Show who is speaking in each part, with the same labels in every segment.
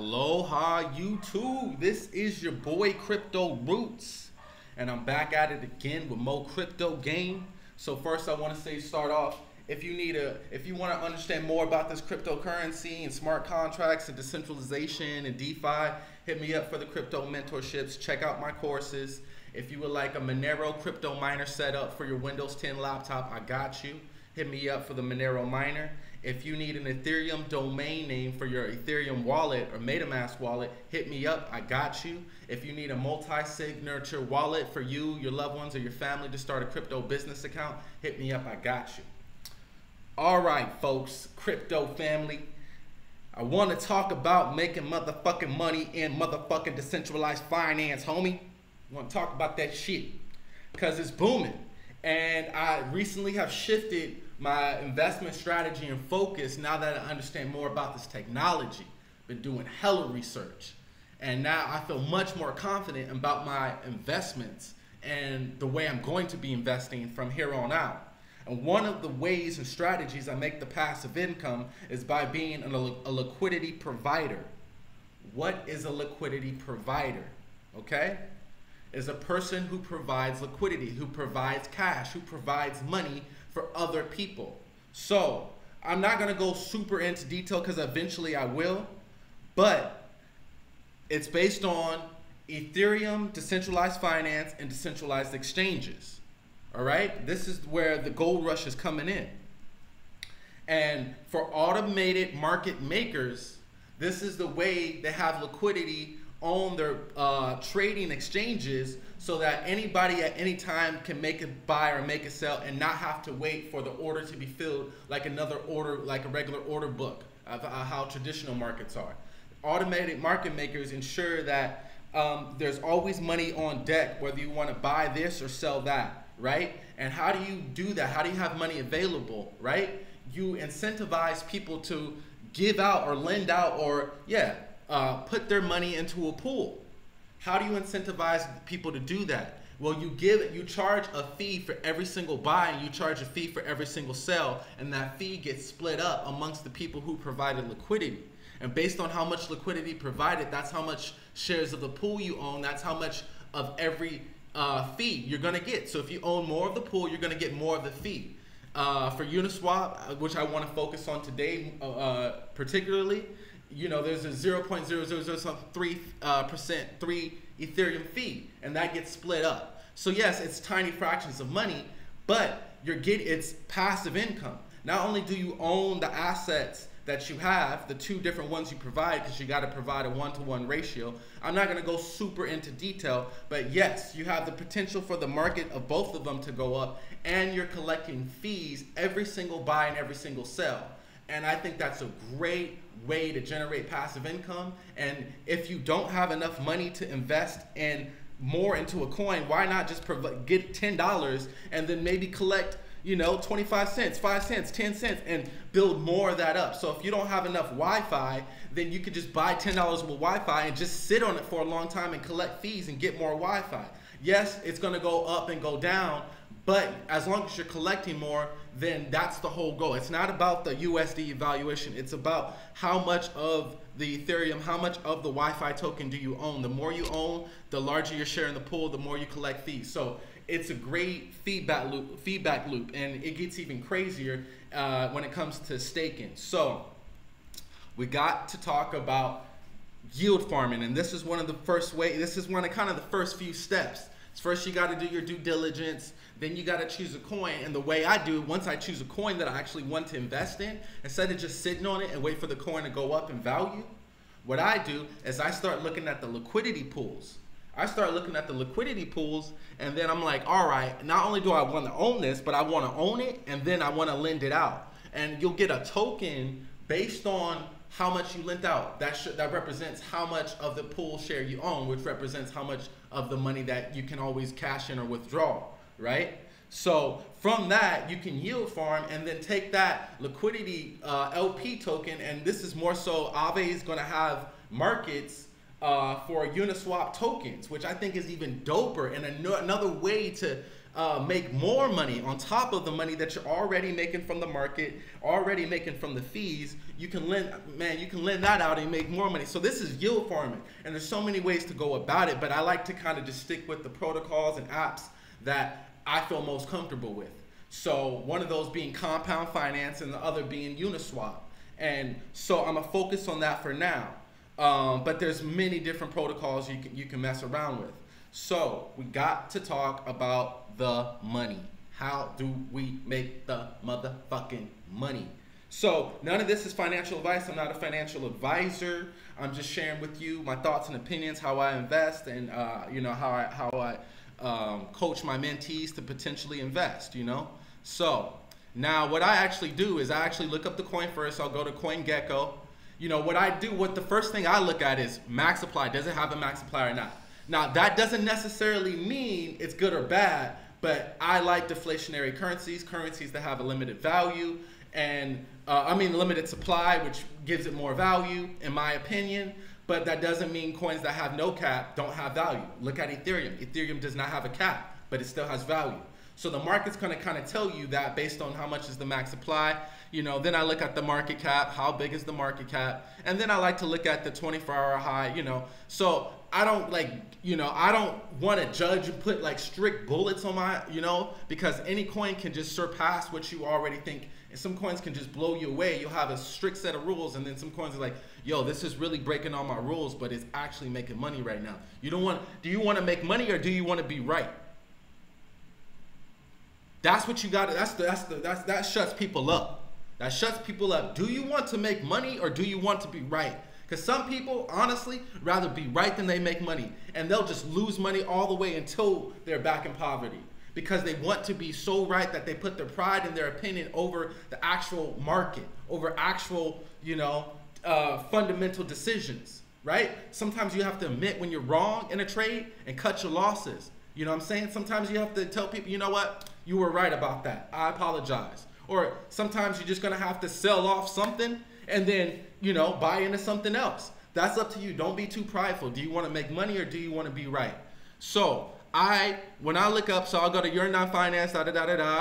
Speaker 1: Aloha YouTube. This is your boy Crypto Roots, and I'm back at it again with more crypto game. So first I want to say, start off, if you want to understand more about this cryptocurrency and smart contracts and decentralization and DeFi, hit me up for the crypto mentorships. Check out my courses. If you would like a Monero crypto miner setup for your Windows 10 laptop, I got you. Hit me up for the Monero miner. If you need an Ethereum domain name for your Ethereum wallet or MetaMask wallet, hit me up, I got you. If you need a multi-signature wallet for you, your loved ones, or your family to start a crypto business account, hit me up, I got you. All right, folks, crypto family. I want to talk about making motherfucking money in motherfucking decentralized finance, homie. I want to talk about that shit because it's booming. And I recently have shifted my investment strategy and focus now that I understand more about this technology. Been doing hella research. And now I feel much more confident about my investments and the way I'm going to be investing from here on out. And one of the ways and strategies I make the passive income is by being a liquidity provider. What is a liquidity provider? Okay? Is a person who provides liquidity, who provides cash, who provides money for other people. So I'm not going to go super into detail because eventually I will, but it's based on Ethereum, decentralized finance, and decentralized exchanges. All right, this is where the gold rush is coming in. And for automated market makers, this is the way they have liquidity on their trading exchanges so that anybody at any time can make a buy or make a sell and not have to wait for the order to be filled like another order, like a regular order book of how traditional markets are. Automated market makers ensure that there's always money on deck, whether you want to buy this or sell that, right? And how do you do that? How do you have money available, right? You incentivize people to give out or lend out or, put their money into a pool. How do you incentivize people to do that? Well, you charge a fee for every single buy and you charge a fee for every single sell, and that fee gets split up amongst the people who provided liquidity. And based on how much liquidity provided, that's how much shares of the pool you own, that's how much of every fee you're gonna get. So if you own more of the pool, you're gonna get more of the fee. For Uniswap, which I wanna focus on today particularly, there's a 0.00003% Ethereum fee, and that gets split up. So yes, it's tiny fractions of money, but it's passive income. Not only do you own the assets that you have, the two different ones you provide, because you got to provide a one-to-one ratio. I'm not going to go super into detail, but yes, you have the potential for the market of both of them to go up, and you're collecting fees every single buy and every single sell. And I think that's a great way to generate passive income. And if you don't have enough money to invest more into a coin, why not just get $10 and then maybe collect 25 cents, 5 cents, 10 cents, and build more of that up. So if you don't have enough Wi-Fi, then you could just buy $10 with Wi-Fi and just sit on it for a long time and collect fees and get more Wi-Fi. Yes, it's going to go up and go down, but as long as you're collecting more, then that's the whole goal. It's not about the USD evaluation. It's about how much of the Ethereum, how much of the Wi-Fi token do you own. The more you own, the larger your share in the pool, the more you collect fees. So it's a great feedback loop, and it gets even crazier when it comes to staking. So we got to talk about yield farming, and this is one of the first this is one of kind of the first few steps. First, you got to do your due diligence. Then you got to choose a coin. And the way I do, once I choose a coin that I actually want to invest in, instead of just sitting on it and wait for the coin to go up in value, what I do is I start looking at the liquidity pools. I start looking at the liquidity pools, and then I'm like, all right, not only do I want to own this, but I want to own it, and then I want to lend it out. And you'll get a token based on how much you lent out. That represents how much of the pool share you own, which represents how much of the money that you can always cash in or withdraw, right? So from that, you can yield farm and then take that liquidity LP token, and this is more so, Aave is going to have markets for Uniswap tokens, which I think is even doper and another way to make more money on top of the money that you're already making from the market, already making from the fees. You can lend, man, you can lend that out and make more money. So this is yield farming, and there's so many ways to go about it, but I like to kind of just stick with the protocols and apps that I feel most comfortable with. So one of those being Compound Finance and the other being Uniswap. And so I'm gonna focus on that for now. But there's many different protocols you can mess around with. So we got to talk about the money. How do we make the motherfucking money? So none of this is financial advice. I'm not a financial advisor. I'm just sharing with you my thoughts and opinions, how I invest, and you know, how I coach my mentees to potentially invest, you know? So now what I actually do is I actually look up the coin first. I'll go to CoinGecko. You know, what I do, what the first thing I look at is max supply. Does it have a max supply or not? Now, that doesn't necessarily mean it's good or bad, but I like deflationary currencies that have a limited value, and I mean limited supply, which gives it more value, in my opinion. But that doesn't mean coins that have no cap don't have value. Look at Ethereum. Ethereum does not have a cap, but it still has value. So the market's gonna kind of tell you that based on how much is the max supply. You know, then I look at the market cap, how big is the market cap? And then I like to look at the 24-hour high, you know. So I don't like, you know, I don't want to judge and put like strict bullets on my, you know, because any coin can just surpass what you already think. And some coins can just blow you away. You'll have a strict set of rules, and then some coins are like, yo, this is really breaking all my rules, but it's actually making money right now. You don't want, do you want to make money or do you want to be right? That's what you got. That shuts people up. That shuts people up. Do you want to make money or do you want to be right? Because some people, honestly, rather be right than they make money. And they'll just lose money all the way until they're back in poverty. Because they want to be so right that they put their pride and their opinion over the actual market, over actual, you know, fundamental decisions, right? Sometimes you have to admit when you're wrong in a trade and cut your losses. You know what I'm saying? Sometimes you have to tell people, you know what? You were right about that. I apologize. Or sometimes you're just gonna have to sell off something and then, you know, buy into something else. That's up to you. Don't be too prideful. Do you want to make money or do you want to be right? So when I look up, so I'll go to Uniswap Finance,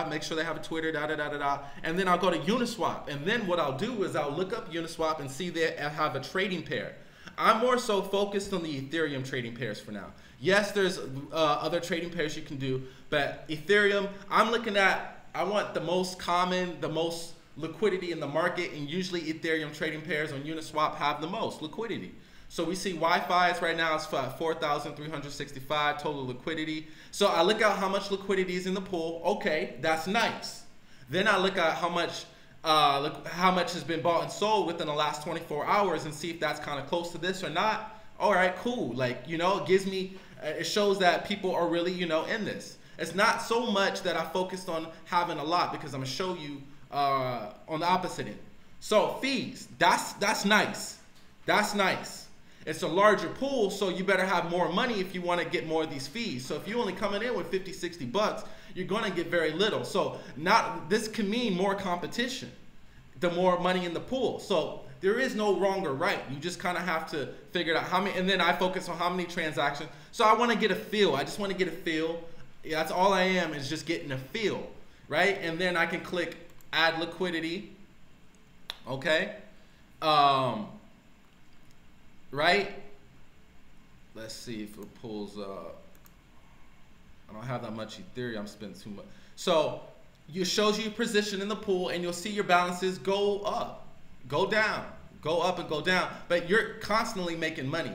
Speaker 1: make sure they have a Twitter, and then I'll go to Uniswap. And then what I'll do is I'll look up Uniswap and see they have a trading pair. I'm more so focused on the Ethereum trading pairs for now. Yes, there's other trading pairs you can do, but Ethereum, I'm looking at, I want the most common, the most liquidity in the market, and usually Ethereum trading pairs on Uniswap have the most liquidity. So we see Wi-Fi's right now is 4,365 total liquidity. So I look at how much liquidity is in the pool. Okay, that's nice. Then I look at how much has been bought and sold within the last 24 hours and see if that's kind of close to this or not. All right, cool. Like, you know, it gives me, it shows that people are really, you know, in this. It's not so much that I focused on having a lot, because I'm gonna show you on the opposite end. So fees, that's nice. That's nice. It's a larger pool, so you better have more money if you want to get more of these fees. So if you're only coming in with 50, 60 bucks, you're gonna get very little. So this can mean more competition, the more money in the pool. So there is no wrong or right. You just kind of have to figure out how many, and then I focus on how many transactions. So I want to get a feel. I just want to get a feel. Yeah, that's all I am, is just getting a feel, right? And then I can click add liquidity, okay? Right? Let's see if it pulls up. I don't have that much Ethereum, I'm spending too much. So it shows you your position in the pool, and you'll see your balances go up, go down, go up and go down, but you're constantly making money,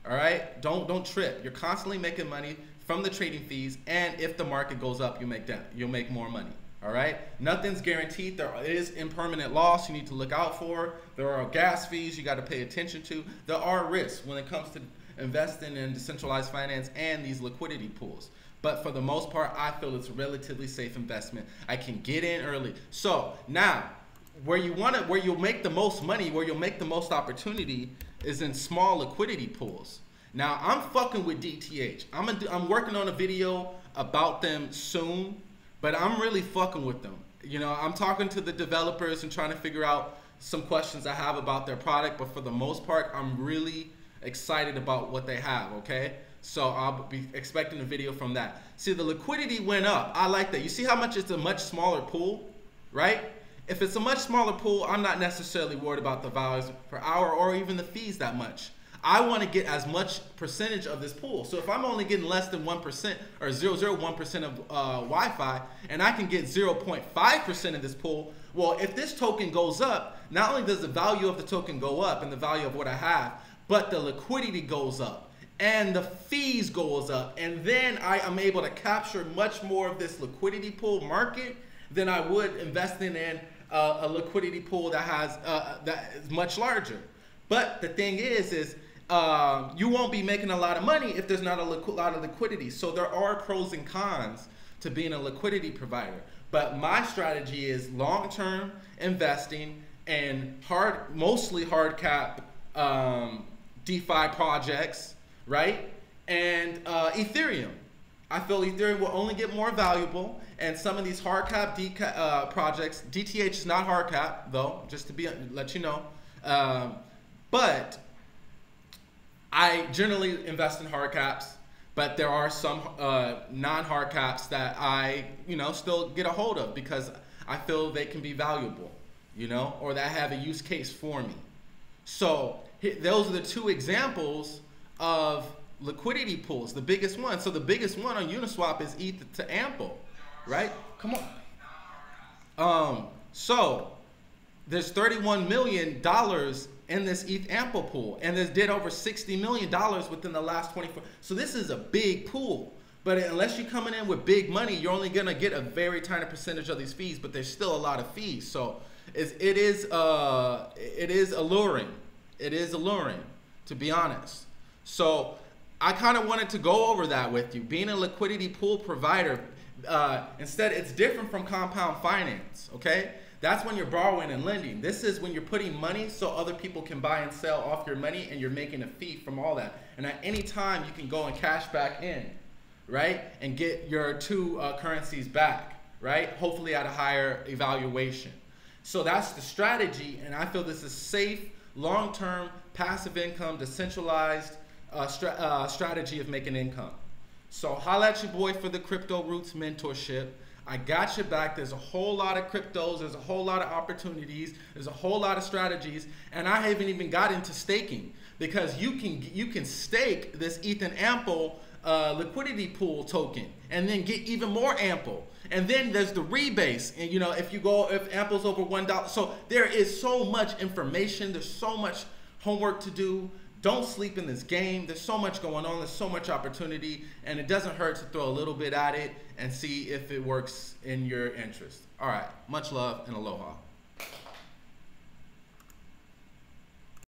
Speaker 1: all right? Don't trip. You're constantly making money from the trading fees, and if the market goes up, you'll make more money. All right, nothing's guaranteed. There is impermanent loss you need to look out for. There are gas fees you got to pay attention to. There are risks when it comes to investing in decentralized finance and these liquidity pools. But for the most part, I feel it's a relatively safe investment. I can get in early. So now, where you'll make the most money, where you'll make the most opportunity, is in small liquidity pools. Now I'm fucking with DTH. I'm working on a video about them soon. But I'm really fucking with them. You know, I'm talking to the developers and trying to figure out some questions I have about their product. But for the most part, I'm really excited about what they have, okay? So I'll be expecting a video from that. See, the liquidity went up. I like that. You see how much it's a much smaller pool, right? If it's a much smaller pool, I'm not necessarily worried about the values per hour or even the fees that much. I want to get as much percentage of this pool. So if I'm only getting less than 1% or 0.01% of Wi-Fi, and I can get 0.5% of this pool, well, if this token goes up, not only does the value of the token go up and the value of what I have, but the liquidity goes up and the fees goes up. And then I am able to capture much more of this liquidity pool market than I would investing in a liquidity pool that has that is much larger. But the thing is you won't be making a lot of money if there's not a lot of liquidity. So there are pros and cons to being a liquidity provider. But my strategy is long-term investing in mostly hard cap DeFi projects, right? And Ethereum. I feel Ethereum will only get more valuable, and some of these hard cap projects, DTH is not hard cap though, just to let you know. But I generally invest in hard caps, but there are some non-hard caps that I, still get a hold of because I feel they can be valuable, or that have a use case for me. So those are the two examples of liquidity pools, the biggest one. So the biggest one on Uniswap is ETH to Ample, right? Come on. So there's $31 million in this ETH Ample pool, and this did over $60 million within the last 24. So this is a big pool, but unless you're coming in with big money, you're only gonna get a very tiny percentage of these fees, but there's still a lot of fees. So it is alluring. It is alluring, to be honest. So I kind of wanted to go over that with you. Being a liquidity pool provider, instead, it's different from compound finance, okay? That's when you're borrowing and lending. This is when you're putting money so other people can buy and sell off your money, and you're making a fee from all that. And at any time, you can go and cash back in, right? And get your two currencies back, right? Hopefully at a higher evaluation. So that's the strategy, and I feel this is safe, long-term, passive income, decentralized strategy of making income. So holla at your boy for the Crypto Roots mentorship. I got your back. There's a whole lot of cryptos. There's a whole lot of opportunities. There's a whole lot of strategies. And I haven't even got into staking, because you can stake this ETH and Ample liquidity pool token and then get even more Ample. And then there's the rebase. And if Ample's over $1. So there is so much information. There's so much homework to do. Don't sleep in this game. There's so much going on. There's so much opportunity, and it doesn't hurt to throw a little bit at it and see if it works in your interest. All right, much love and aloha.